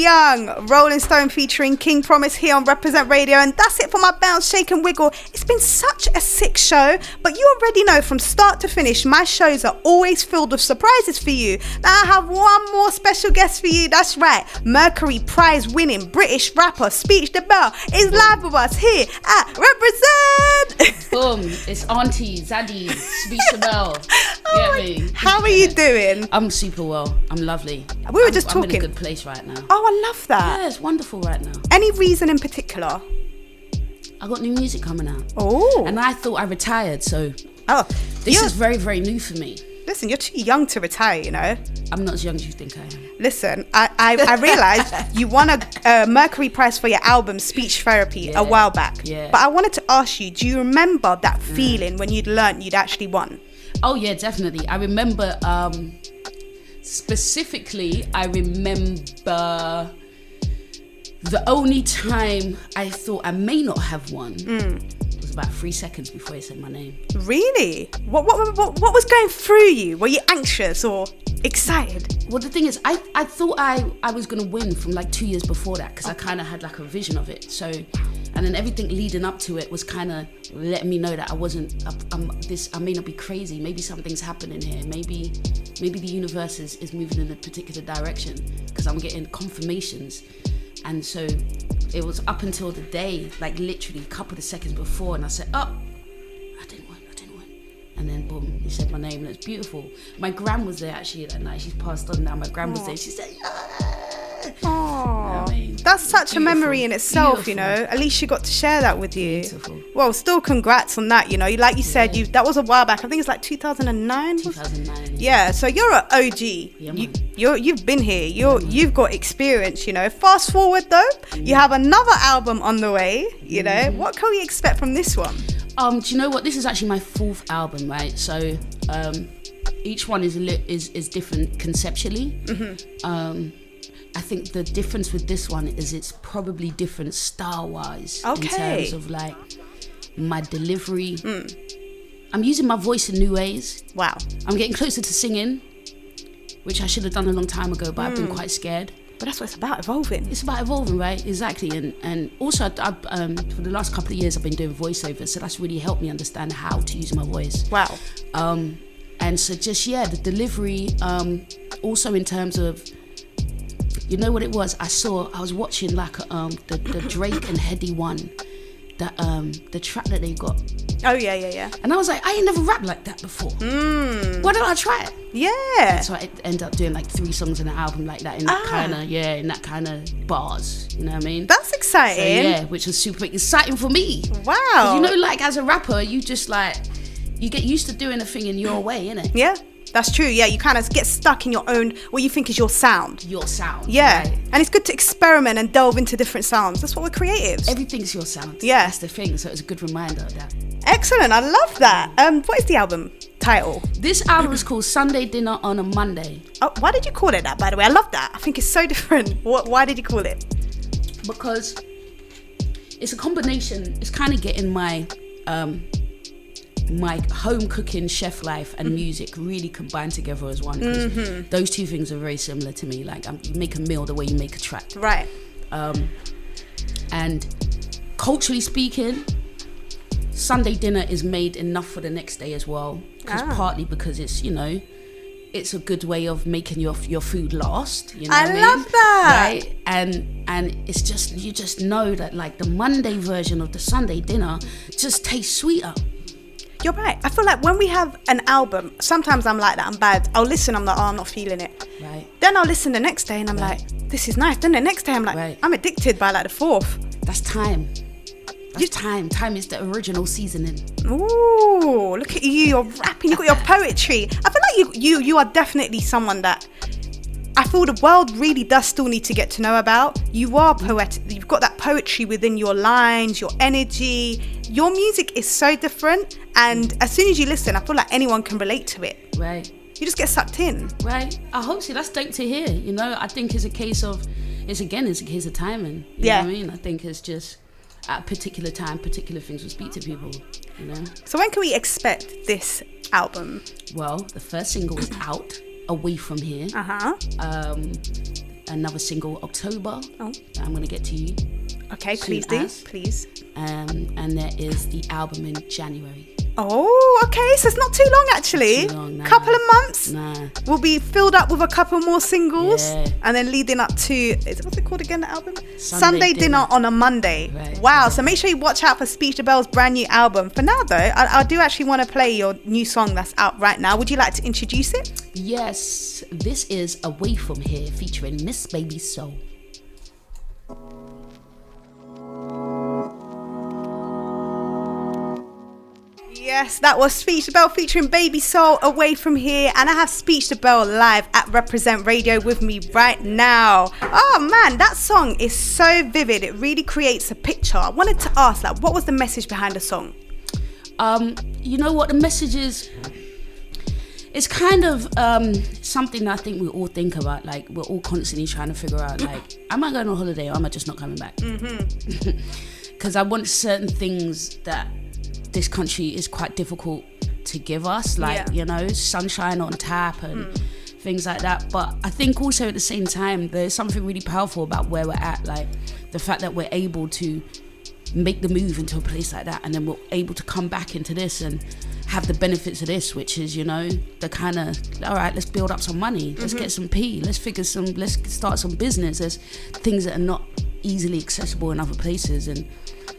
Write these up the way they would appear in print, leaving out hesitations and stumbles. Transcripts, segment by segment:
Young, Rolling Stone featuring King Promise here on Represent Radio. And that's it for my Bounce, Shake and Wiggle. It's been such a sick show, but you already know from start to finish, my shows are always filled with surprises for you. Now I have one more special guest for you. That's right, Mercury Prize winning British rapper Speech DEBELLE is live with us here at Represent. Boom, it's Auntie Zaddy, Speech DEBELLE. Get me? How are you doing? I'm super well. I'm lovely. We were just talking. I'm in a good place right now. Oh, I love that. Yeah, it's wonderful right now. Any reason in particular? I got new music coming out. Oh. And I thought I retired, so this is very, very new for me. Listen, you're too young to retire, you know. I'm not as young as you think I am. Listen, I realised you won a Mercury Prize for your album Speech Therapy a while back. Yeah. But I wanted to ask you, do you remember that feeling when you'd learnt you'd actually won? Oh yeah, definitely. I remember specifically, I remember the only time I thought I may not have won was about 3 seconds before he said my name. Really? What was going through you? Were you anxious or excited? Well, the thing is, I thought I was going to win from like 2 years before that, because I kind of had like a vision of it. So, and then everything leading up to it was kind of letting me know that I wasn't, I may not be crazy. Maybe something's happening here. Maybe the universe is moving in a particular direction, because I'm getting confirmations. And so it was up until the day, like literally a couple of seconds before, and I said, oh, I didn't win. And then boom, he said my name, and it's beautiful. My gran was there actually that night. She's passed on now. My gran was there. She said, oh, that's such a memory in itself, you know. At least she got to share that with you. Beautiful. Well, still congrats on that, you know. Like you said, that was a while back. I think it's like 2009. 2009. Yeah, so you're an OG. Yeah, man. You've been here. You've got experience, you know. Fast forward though, you have another album on the way, you know. What can we expect from this one? Do you know what? This is actually my 4th album, right? So each one is different conceptually. I think the difference with this one is it's probably different style-wise in terms of like my delivery. I'm using my voice in new ways. Wow. I'm getting closer to singing, which I should have done a long time ago, but I've been quite scared. But that's what it's about, evolving. It's about evolving, right? Exactly. And also, for the last couple of years, I've been doing voiceover, so that's really helped me understand how to use my voice. Wow. And so just, the delivery, also in terms of, you know what it was? I was watching like the Drake and Heady one, the track that they got. Oh yeah. And I was like, I ain't never rapped like that before. Why don't I try it? Yeah. And so I ended up doing like 3 songs in an album like that, in that kind of bars. You know what I mean? That's exciting. So, which was super exciting for me. Wow. 'Cause you know, like as a rapper, you just like you get used to doing a thing in your way, innit? Yeah. That's true, yeah. You kind of get stuck in your own, what you think is your sound. Your sound. Yeah. Right? And it's good to experiment and delve into different sounds. That's what we're creatives. Everything's your sound. Yeah. That's the thing. So it's a good reminder of that. Excellent. I love that. What is the album title? This album is called Sunday Dinner on a Monday. Oh, why did you call it that, by the way? I love that. I think it's so different. Why did you call it? Because it's a combination. It's kind of getting my home cooking, chef life and music really combined together as one, because those two things are very similar to me. Like you make a meal the way you make a track, right? And culturally speaking, Sunday dinner is made enough for the next day as well, partly because it's, you know, it's a good way of making your food last, you know. I love that. Right? And it's just, you just know that like the Monday version of the Sunday dinner just tastes sweeter. You're right. I feel like when we have an album, sometimes I'm like that, I'm bad. I'll listen, I'm like, oh, I'm not feeling it. Right. Then I'll listen the next day and I'm like, this is nice. Then the next day I'm like, I'm addicted by like the 4th. That's time. That's time. Time is the original seasoning. Ooh, look at you. You're rapping. You got your poetry. I feel like you are definitely someone that I feel the world really does still need to get to know about. You are poetic. You've got that poetry within your lines, your energy. Your music is so different. And as soon as you listen, I feel like anyone can relate to it. Right. You just get sucked in. Right. I hope so. That's dope to hear. You know, I think it's a case of timing. You know what I mean? I think it's just at a particular time, particular things will speak to people, you know? So when can we expect this album? Well, the first single is out, Away From Here. another single October Oh. that I'm gonna get to you. Okay, soon please do. as. Please. And there is the album in January. Oh, okay. So it's not too long, actually. Not too long, nah. Couple of months. Nah. We'll be filled up with a couple more singles, Yeah. and then leading up to what's it called again? The album Sunday Dinner on a Monday. Right. Wow! So make sure you watch out for Speech DEBELLE's brand new album. For now, though, I do actually want to play your new song that's out right now. Would you like to introduce it? Yes, this is Away From Here featuring Miss Baby Soul. Yes, that was Speech DEBELLE featuring Baby Soul, Away From Here, and I have Speech DEBELLE live at Represent Radio with me right now. Oh man, that song is so vivid. It really creates a picture. I wanted to ask, like, what was the message behind the song? You know what the message is? It's kind of something that I think we all think about. Like, we're all constantly trying to figure out, like, am I going on holiday or am I just not coming back? Because I want certain things that this country is quite difficult to give us, like, you know, sunshine on tap and things like that. But I think also at the same time, there's something really powerful about where we're at, like the fact that we're able to make the move into a place like that, and then we're able to come back into this and have the benefits of this, which is, you know, the kind of, all right, let's build up some money, let's get some let's start some business. There's things that are not easily accessible in other places, and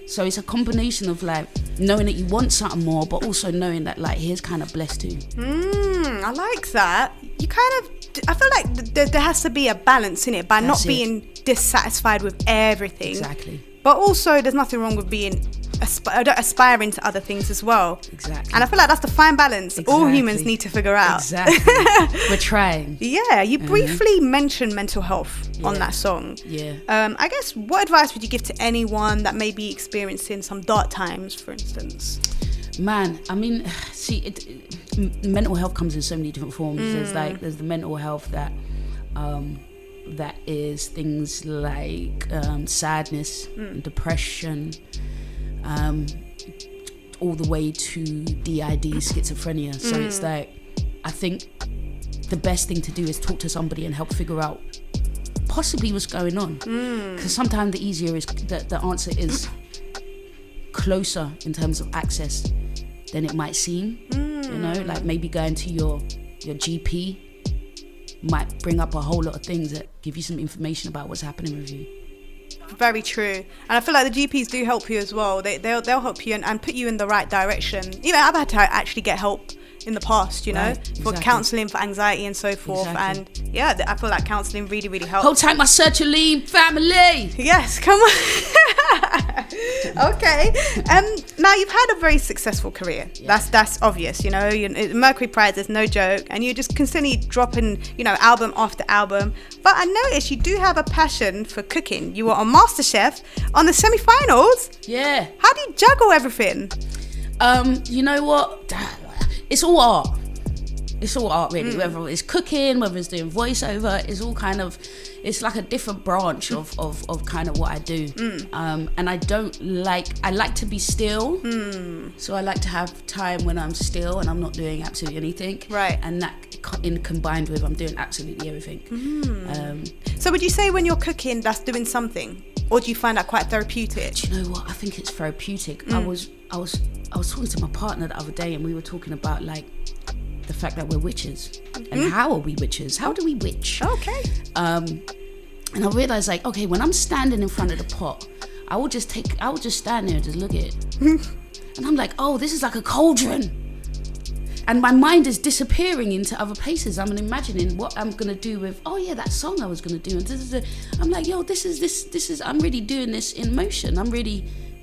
so it's a combination of like knowing that you want something more, but also knowing that like here's kind of blessed too. I like that. You kind of, I feel like there has to be a balance in it by not being dissatisfied with everything. Exactly. But also, there's nothing wrong with being aspiring to other things as well. Exactly. And I feel like that's the fine balance all humans need to figure out. Exactly. We're trying. Yeah, you briefly mentioned mental health on that song. Yeah. I guess, what advice would you give to anyone that may be experiencing some dark times, for instance? Man, I mean, see, mental health comes in so many different forms. There's the mental health that is things like sadness, depression, all the way to DID, schizophrenia. So it's like, I think the best thing to do is talk to somebody and help figure out possibly what's going on. Because sometimes the easier is the answer is closer in terms of access than it might seem. You know, like maybe going to your GP might bring up a whole lot of things that give you some information about what's happening with you. Very true. And I feel like the GPs do help you as well. They'll help you and put you in the right direction. You know, I've had to actually get help in the past, you know, for counselling, for anxiety and so forth. And yeah, I feel like counselling really, really helps. Hold tight, my sertraline family. Yes, come on. Okay. Now you've had a very successful career. That's obvious, you know. Mercury Prize is no joke, and you're just constantly dropping, you know, album after album. But I noticed you do have a passion for cooking. You were on MasterChef on the semi-finals. Yeah. How do you juggle everything? You know what? It's all art. It's all art, really. Whether it's cooking, whether it's doing voiceover, it's all kind of, it's like a different branch of kind of what I do. And I like to be still. So I like to have time when I'm still and I'm not doing absolutely anything. Right. And that combined with I'm doing absolutely everything. So would you say when you're cooking, that's doing something? Or do you find that quite therapeutic? Do you know what? I think it's therapeutic. I was talking to my partner the other day, and we were talking about like the fact that we're witches and how are we witches? How do we witch? Okay. And I realized, like, okay, when I'm standing in front of the pot, I would just stand there and just look at it, and I'm like, oh, this is like a cauldron. And my mind is disappearing into other places. I'm imagining what I'm gonna do with, oh yeah, that song I was gonna do. And I'm like, yo, this is. I'm really doing this in motion.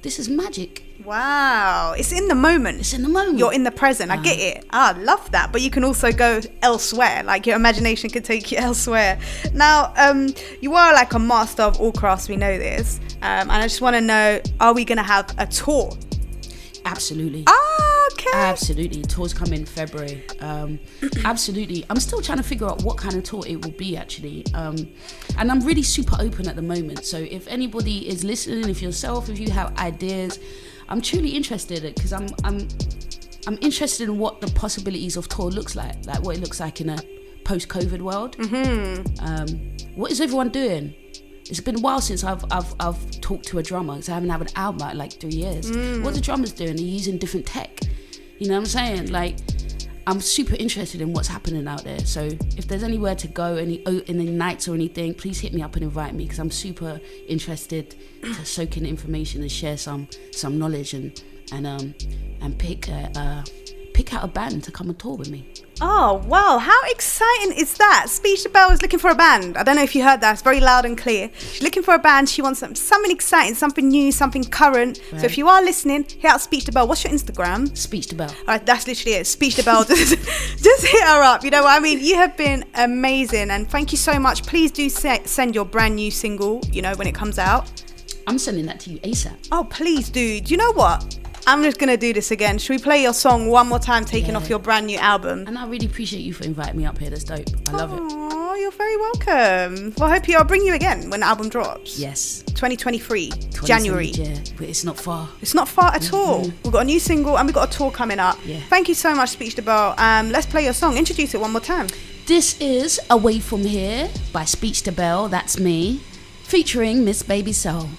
This is magic. Wow, it's in the moment. It's in the moment. You're in the present. I get it. I love that. But you can also go elsewhere. Like your imagination can take you elsewhere. Now, you are like a master of all crafts. We know this. And I just want to know: are we gonna have a tour? Absolutely. Okay. Absolutely. Tours come in February. Absolutely. I'm still trying to figure out what kind of tour it will be, actually. And I'm really super open at the moment. So if anybody is listening, if you have ideas, I'm truly interested, because I'm interested in what the possibilities of tour looks like what it looks like in a post-COVID world. What is everyone doing? It's been a while since I've talked to a drummer, because I haven't had an album out in like 3 years. What are the drummers doing? They're using different tech. You know what I'm saying? Like, I'm super interested in what's happening out there. So if there's anywhere to go, any nights or anything, please hit me up and invite me, because I'm super interested to soak in information and share some knowledge and pick out a band to come and tour with me. Oh, wow. How exciting is that? Speech DEBELLE is looking for a band. I don't know if you heard that. It's very loud and clear. She's looking for a band. She wants something exciting, something new, something current. Right. So if you are listening, hit out Speech DEBELLE. What's your Instagram? Speech DEBELLE. All right, that's literally it. Speech DEBELLE. Just hit her up. You know what I mean? You have been amazing. And thank you so much. Please do send your brand new single, you know, when it comes out. I'm sending that to you ASAP. Oh, please do. Do you know what? I'm just going to do this again. Should we play your song one more time, taking off your brand new album? And I really appreciate you for inviting me up here. That's dope. I love it. Oh, you're very welcome. Well, I hope I'll bring you again when the album drops. Yes. 2023, January. Yeah, but it's not far. It's not far at all. We've got a new single and we've got a tour coming up. Yeah. Thank you so much, Speech DEBELLE. Let's play your song. Introduce it one more time. This is Away From Here by Speech DEBELLE. That's me, featuring Miss Baby Soul.